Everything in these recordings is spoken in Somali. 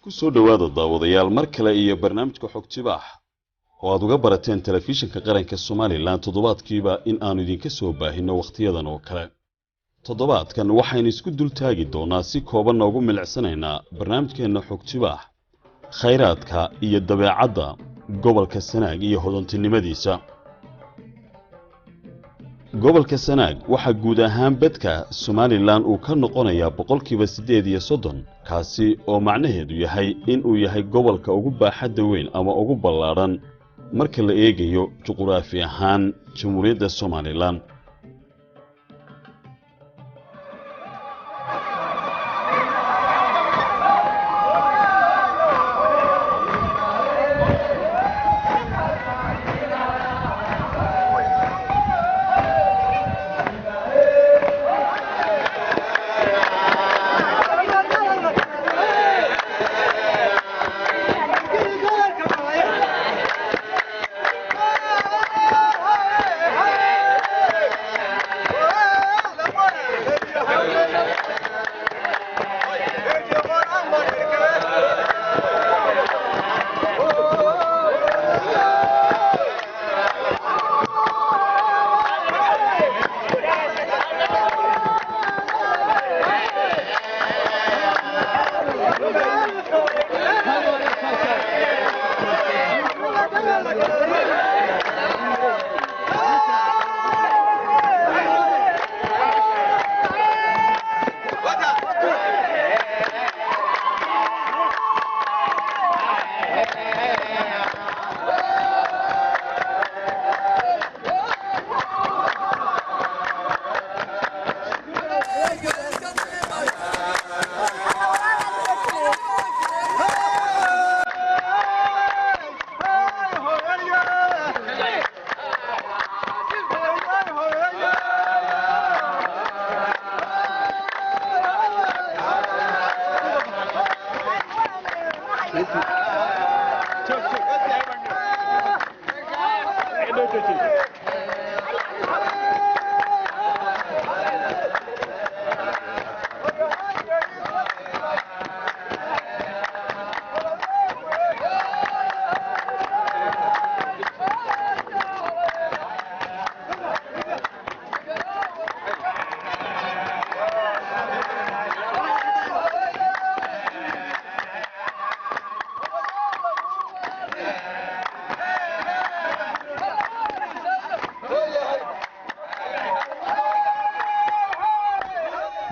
ku soo dhawaada daawadayaal mar kale iyo barnaamijka xogtibaax oo aad uga barateen telefishinka qaranka Soomaaliland toddobaadkiiba in aanu idinka soo baahino waqtiyadan oo kale. toddobaadkan waxaynu isku dul taagi doonaa si kooban ugu milicsanaynaa barnaamijkeena xogtibaax khayraadka iyo dabeecadda gobolka Sanaag iyo hodantinimadiisa. gobolka Sanaag waxa guud ahaan badka Soomaaliland uu ka noqonayaa 8% kaasi oo macnaheedu yahay in uu yahay gobolka ugu baaxadda weyn ama ugu ballaaran marka la eegayo juqraafi ahaan Jamhuuriyadda Soomaaliland.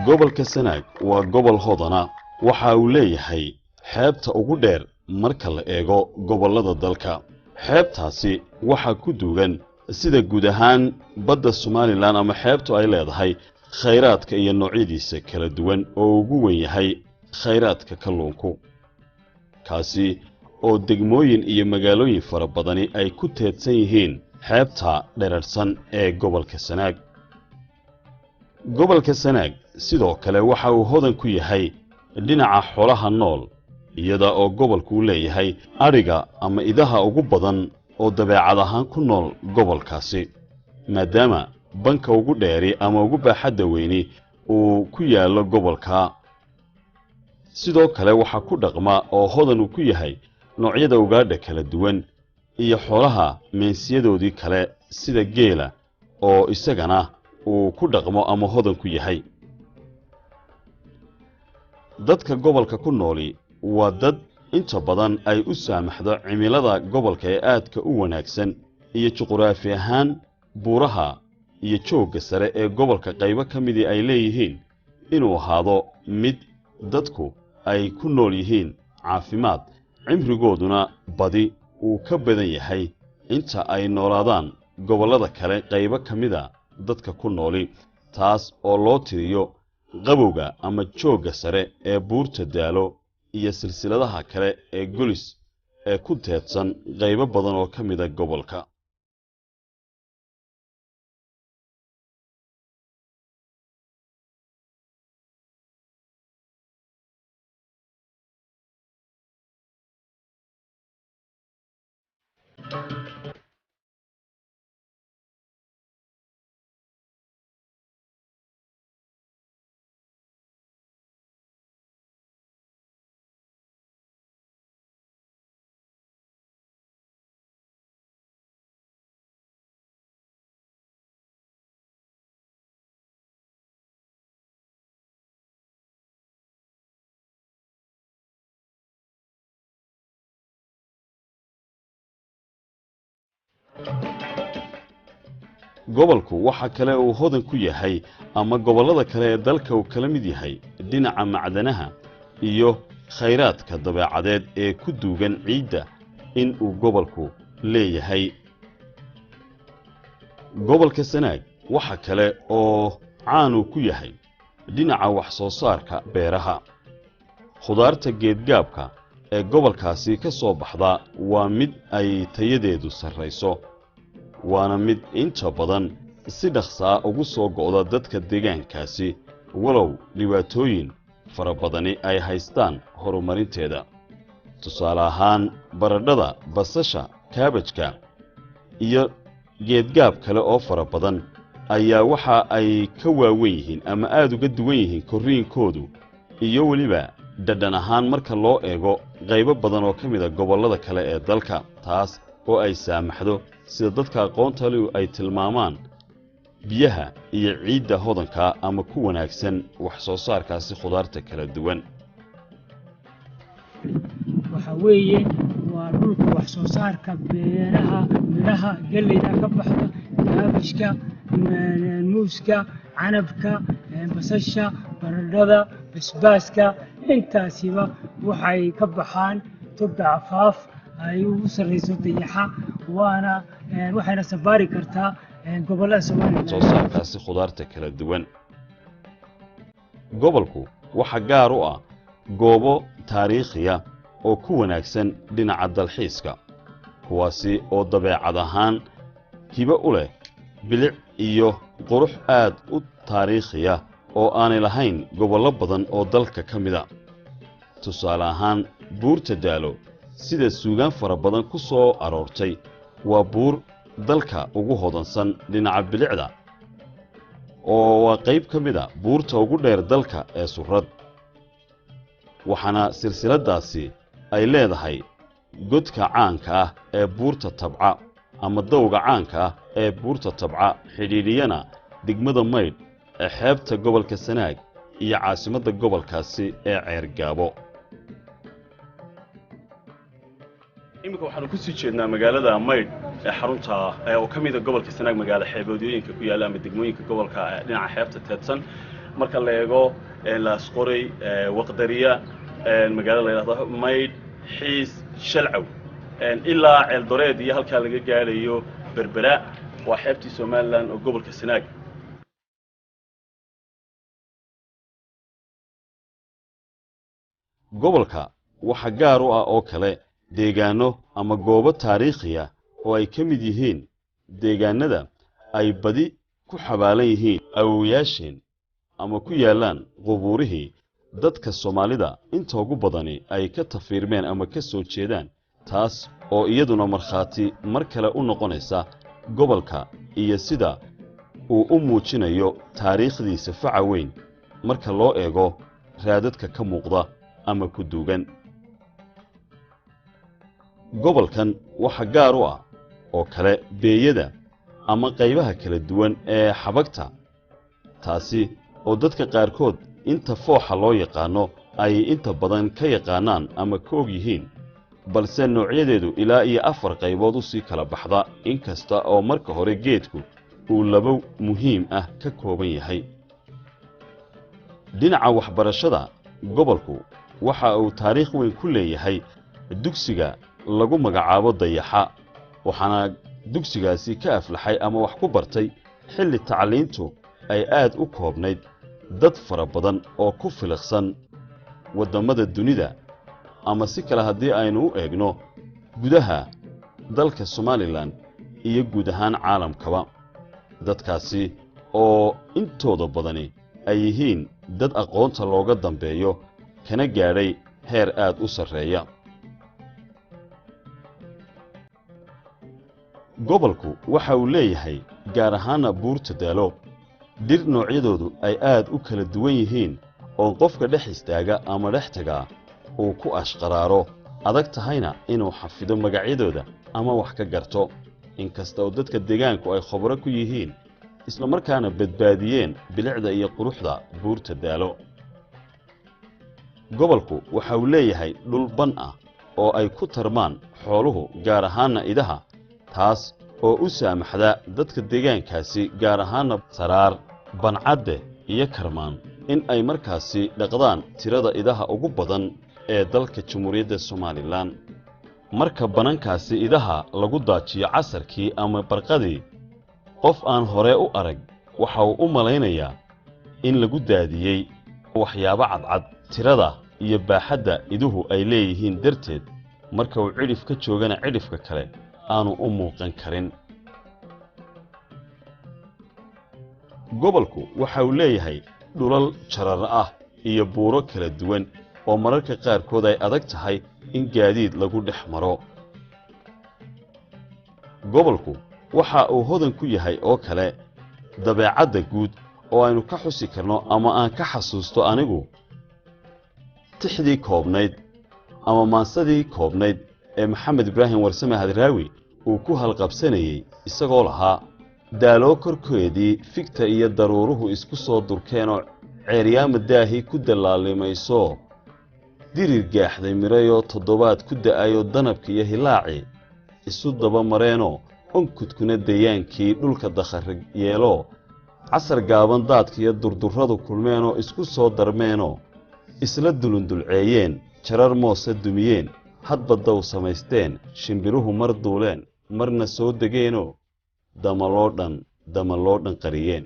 gobolka Sanaag waa gobol hodana waxa uu leeyahay xeebta ugu dheer marka la eego gobolada dalka. xeebtaasi waxa ku duugan sida guud ahaan badda Soomaaliland ama xeebtu ay leedahay khayraadka iyo noocyadiisa kala duwan oo ugu weyn yahay khayraadka kalluunku kaasi oo degmooyin iyo magaalooyin fara badani ay ku teedsan yihiin xeebta dherersan ee gobolka Sanaag. gobolka Sanaag sidoo kale waxa uu hodan ku yahay dhinaca xoolaha nool iyada oo gobolku leeyahay ariga ama idaha ugu badan oo dabeecad ahaan ku nool gobolkaasi maadaama banka ugu dheeri ama ugu baaxadda weyni uu ku yaalo gobolka. sidoo kale waxa ku dhaqma oo hodan uu ku yahay noocyada ugaadha kala duwan iyo xoolaha meensiyadooda kale sida geela oo isagana uu ku dhaqmo ama hodan ku yahay. dadka gobolka ku nooli waa dad inta badan ay u saamaxdo cimilada gobolka ee aadka u wanaagsan iyo juqraafi ahaan buuraha iyo joogga sare ee gobolka qaybo ka mid ay leeyihiin inuu ahaado mid dadku ay ku nool yihiin caafimaad cimrigooduna badi uu ka badan yahay inta ay noolaadaan gobolada kale qaybo ka mid dadka ku nooli taas oo loo tiriyo qabowga ama joogga sare ee buurta daalo iyo silsiladaha kale ee golis ee ku teedsan qaybo badan oo ka mid gobolka. gobolku waxa kale uu hodan ku yahay ama gobollada kale ee dalka uu kala mid yahay dhinaca macdanaha iyo khayraadka dabeecadeed ee ku duugan ciidda in uu gobolku leeyahay. gobolka Sanaag waxa kale oo caan uu ku yahay dhinaca wax soo saarka beeraha. khudaarta geedgaabka ee gobolkaasi ka soo baxda waa mid ay tayadeedu sarreyso, waana mid inta badan si dhaqso ah ugu soo go'da dadka deegaankaasi, walow dhibaatooyin fara badani ay haystaan horumarinteeda. tusaale ahaan baradhada, basasha, kaabajka iyo geedgaab kale oo fara badan ayaa waxa ay ka waaweyn yihiin ama aad uga duwan yihiin korriinkoodu iyo weliba dhadhan ahaan marka loo eego qaybo badan oo ka mid ah gobollada kale ee dalka, taas oo ay saamaxdo sida dadka aqoonta leh ay tilmaamaan biyaha iyo ciidda hodanka ama ku wanaagsan wax soo saarkaasi khudaarta kala duwan. waxa weeye waa dhulka wax soo saarka beeraha, miraha, galleyda ka baxda, kaabashka, muuska, canabka, basasha, baradhada, basbaaska, intaasiba waxay ka baxaan togga cafaaf ay ugu sarreyso dayaxa, waxayna sabaari kartaa gobollada Soomaaliya soo saarkaasi khudaarta kala duwan. gobolku waxa gaar u ah goobo taariikhiya oo ku wanaagsan dhinaca dalxiiska, kuwaasi oo dabeecad ahaan hibo u leh bilic iyo qurux aad u taariikhiya oo aanay lahayn gobollo badan oo dalka ka mid ah. tusaale ahaan buurta Daalo sida suugaan fara badan ku soo aroortay waa buur dalka ugu hodansan dhinaca bilicda, oo waa qayb ka mid ah buurta ugu dheer dalka ee Surrad, waxaana silsiladaasi ay leedahay godka caanka ah ee buurta Tabca ama dawga caanka ah ee buurta Tabca, xidhiidhiyana degmada Maydh ee xeebta gobolka Sanaag iyo caasimadda gobolkaasi ee Ceergaabo. imika waxaanu ku sii jeednaa magaalada Maydh ee xarunta oo ka mid ah gobolka Sanaag, magaalo xeeboodooyinka ku yaala ama degmooyinka gobolka dhinaca xeebta teedsan. marka la eego Laasqoray, Waqdariya, magaalada la yiraahdo Maydh, Xiis, Shalcaw ilaa Ceeldoreed iyo halka laga gaarayo Berbera, waa xeebtii Soomaaliland oo gobolka Sanaag. gobolka waxa gaar u ah oo kale deegaano ama goobo taariikhiya oo ay ka mid yihiin deegaanada ay badi ku xabaalan yihiin awoowayaasheen ama ku yaalaan qubuurihii dadka Soomaalida inta ugu badani ay ka tafiirmeen ama ka soo jeedaan, taas oo iyaduna markhaati mar kale u noqonaysa gobolka iyo sida uu u muujinayo taariikhdiisa faca weyn marka loo eego raadadka ka muuqda ama ku duugan. gobolkan waxa gaar u ah oo kale beeyada ama qaybaha kala duwan ee xabagta, taasi oo dadka qaarkood inta fooxa loo yaqaano ay inta badan ka yaqaanaan ama ka og yihiin, balse noocyadeedu ilaa iyo 4 qaybood u sii kala baxda, inkasta oo marka hore geedku uu laba muhiim ah ka kooban yahay. dhinaca waxbarashada, gobolku waxa uu taariikh weyn ku leeyahay dugsiga lagu magacaabo Dayaxa, waxaana dugsigaasi ka aflaxay ama wax ku bartay xilli tacliintu ay aad u koobnayd dad fara badan oo ku filiqsan wadamada dunida, ama si kale haddii aynu u eegno gudaha dalka Soomaaliland iyo guud ahaan caalamkaba. dadkaasi oo intooda badani ay yihiin dad aqoonta looga dambeeyo kana gaadhay heer aad u sarreeya. gobolku waxa uu leeyahay gaar ahaana buurta Daalo dhir noocyadoodu ay aad u kala duwan yihiin oo qofka dhex istaaga ama dhex taga uu ku ashqaraaro, adag tahayna inuu xafido magacyadooda ama wax ka garto, inkasta oo dadka deegaanku ay khubaro ku yihiin isla markaana badbaadiyeen bilicda iyo quruxda buurta Daalo. gobolku waxa uu leeyahay dhul ban ah oo ay ku tarmaan xooluhu gaar ahaana idaha, taas oo u saamaxda dadka deegaankaasi gaar ahaana Saraar, Bancadde iyo Karmaan in ay markaasi dhaqdaan tirada idaha ugu badan ee dalka Jamhuuriyadda Soomaaliland. marka banankaasi idaha lagu daajiyo casarkii ama barqadii, qof aan hore u arag waxa uu u malaynayaa in lagu daadiyey waxyaabo cadcad. tirada iyo baaxadda iduhu ay leeyihiin darteed, marka uu cidhif ka joogana cidhifka kale aanu u muuqan karin. gobolku waxa uu leeyahay dhulal jarar ah iyo buuro kala duwan oo mararka qaarkood ay adag tahay in gaadiid lagu dhex maro. gobolku waxa uu hodan ku yahay oo kale dabeecadda guud oo aynu ka xusi karno ama aan ka xasuusto anigu tixdii koobnayd ama maansadii koobnayd ee Maxamed Ibraahim Warsame Hadraawi uu ku halqabsanayay isagoo lahaa daaloo korkeedii figta iyo daruuruhu isku soo durkeenoo ceeryaama daahi ku dalaalimayso dirir gaaxday mirayoo toddobaad ku da'ayo danabka iyo hilaaci isu daba mareenoo onkudkuna dayaankii dhulka dakharig yeelo casar gaaban daadka iyo durdurradu kulmeenoo isku soo darmeenoo isla dulundulceeyeen jarar moose dumiyeen hadba daw samaysteen shimbiruhu mar duuleen marna soo degeenoo damaloo dhan qariyeen.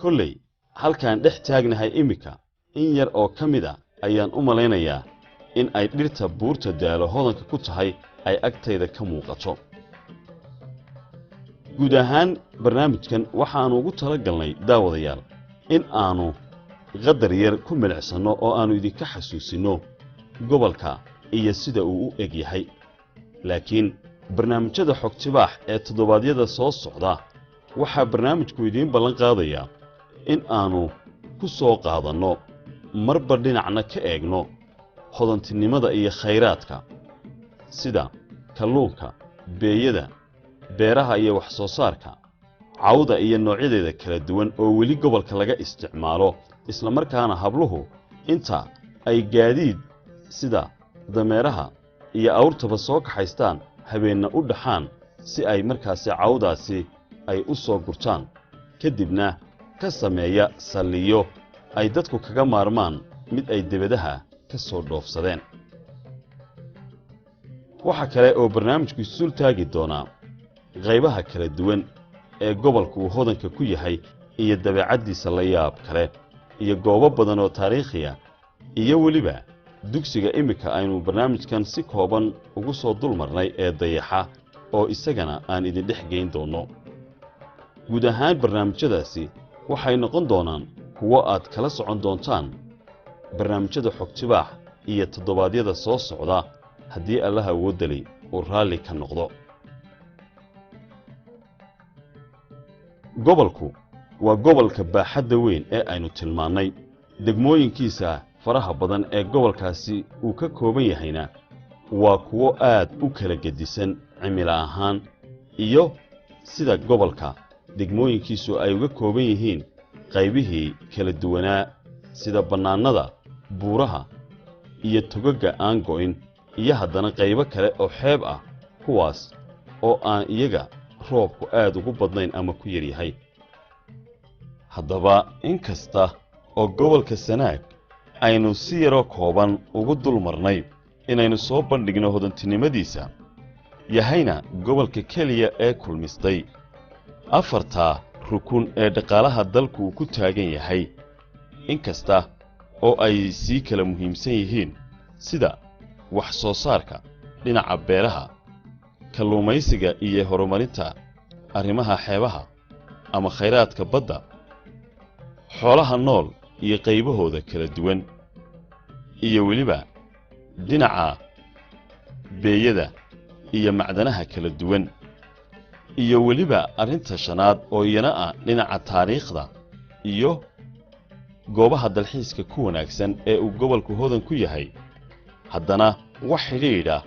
kolley halkaan dhex taagnahay imika in yar oo ka mid ah ayaan u malaynayaa in ay dhirta buurta daalo hodanka ku tahay ay agtayda ka muuqato. guud ahaan barnaamijkan waxaanu ugu talagalnay daawadayaal in aanu qadar yar ku milicsanno oo aanu idinka xasuusinno gobolka iyo sida uu u eg yahay. laakiin barnaamijyada xogtibaax ee toddobaadyada soo socda waxaa barnaamijku idiin ballan qaadayaa in aanu ku soo qaadanno marba dhinacna ka eegno hodantinimada iyo khayraadka sida kalluunka, beeyada, beeraha iyo wax soo saarka, cawda iyo noocyadeeda kala duwan oo weli gobolka laga isticmaalo, isla markaana habluhu inta ay gaadiid sida dameeraha iyo awrtaba soo kaxaystaan habeenna u dhaxaan si ay markaasi cawdaasi ay u soo gurtaan, kadibna ka sameeya saliyo ay dadku kaga maarmaan mid ay dibadaha ka soo dhoofsadeen. waxa kale oo barnaamijku isul taagi doonaa qaybaha kala duwan ee gobolku uu hodanka ku yahay iyo dabeecaddiisa la yaab kale iyo goobo badan oo taariikhiya iyo weliba dugsiga imika aynu barnaamijkan si kooban ugu soo dulmarnay ee Dayaxa oo isagana aan idin dhex geyn doono. guud ahaan barnaamijyadaasi waxay noqon doonaan kuwo aad kala socon doontaan barnaamijyada xogtibaax iyo toddobaadyada soo socda haddii Allaha awoodali uu raalli ka noqdo. gobolku waa gobolka baaxadda weyn ee aynu tilmaannay. degmooyinkiisa faraha badan ee gobolkaasi uu ka kooban yahayna waa kuwo aad u kala gedisan cimilo ahaan iyo sida gobolka degmooyinkiisu ay uga kooban yihiin qaybihii kala duwanaa sida bannaanada, buuraha iyo togaga aan go'in iyo haddana qaybo kale oo xeeb ah kuwaas oo aan iyaga roobku aad ugu badnayn ama ku yar yahay. haddaba inkasta oo gobolka Sanaag aynu si yaroo kooban ugu dulmarnay inaynu soo bandhigno hodantinimadiisa, yahayna gobolka keliya ee kulmistay afarta rukun ee dhaqaalaha dalku uu ku taagan yahay, inkasta oo ay sii kala muhiimsan yihiin sida wax soo saarka dhinaca beeraha, kalluumaysiga iyo horumarinta arrimaha xeebaha ama khayraadka badda xoolaha nool iyo qaybahooda kala duwan iyo weliba dhinaca beeyada iyo macdanaha kala duwan iyo weliba arrinta shanaad oo iyana ah dhinaca taariikhda iyo goobaha dalxiiska ku wanaagsan ee uu gobolku hodan ku yahay haddana wax xidhiidha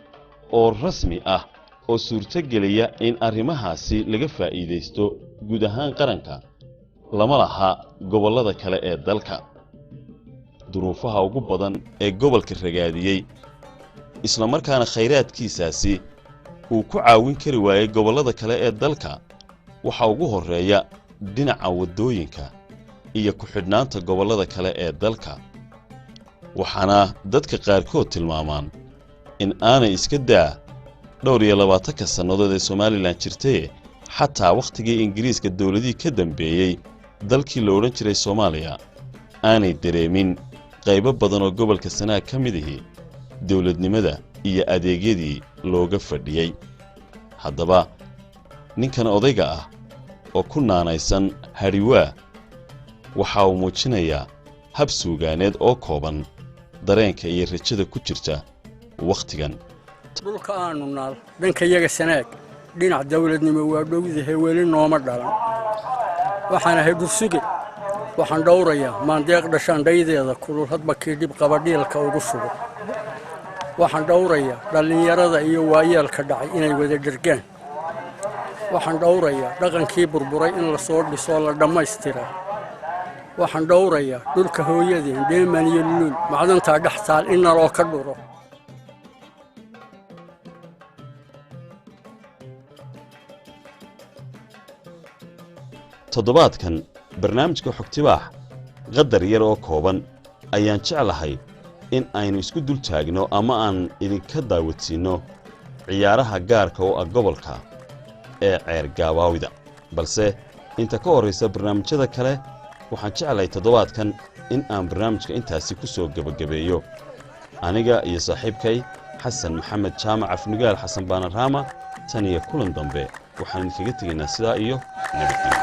oo rasmi ah oo suurtageliya in arrimahaasi laga faa'iidaysto guud ahaan qaranka lama laha gobollada kale ee dalka duruufaha ugu badan ee gobolka ragaadiyey isla markaana khayraadkiisaasi uu ku caawin kari waayay gobollada kale ee dalka waxa ugu horreeya dhinaca waddooyinka iyo ku xidhnaanta gobollada kale ee dalka waxaana dadka qaarkood tilmaamaan in aanay iska daa dhowr iyo 20 sannadood ee Soomaaliland jirtay xataa waqtigii Ingiriiska dawladii ka dambeeyay dalkii la oran jiray Soomaaliya aanay dareemin qaybo badan oo gobolka Sanaag ka mid ah dawladnimada iyo adeegyadii looga fadhiyay haddaba ninkan odayga ah oo ku naanaysan Hariwa waxa uu muujinayaa hab suugaaneed oo kooban dareenka iyo rajada ku jirta waqtigan dhulka aanu naal dhanka iyaga Sanaag dhinac dawladnimo waa dhowdahay weli nooma dhalan waxaan ahay dursuge waxaan dhowrayaa maandeeq dhashaan dhaydeeda kulul hadba kii dib qabadhiilka ugu sugo waxaan dhowrayaa dhalinyarada iyo waayeelka dhacay inay wada dhergaan waxaan dhowrayaa dhaqankii burburay in la soo dhiso la dhammaystira waxaan dhowrayaa dhulka hooyadeen deeman iyo luul macdanta dhaxtaal in naloo ka dhuro toddobaadkan barnaamijka xogtibaax qadar yar oo kooban ayaan jeclahay in aynu isku dul taagno ama aan idinka daawadsiino ciyaaraha gaarka oo ah gobolka ee ceer gaabaawida balse inta ka horeysa barnaamijyada kale waxaan jeclahay toddobaadkan in aan barnaamijka intaasi ku soo gabagabeeyo aniga iyo saaxiibkay xasan maxamed jaamac afnugaal xasan baanaraama tan iyo kulan dambe waxaan idinkaga tegaynaa sidaa iyo nabadgelyo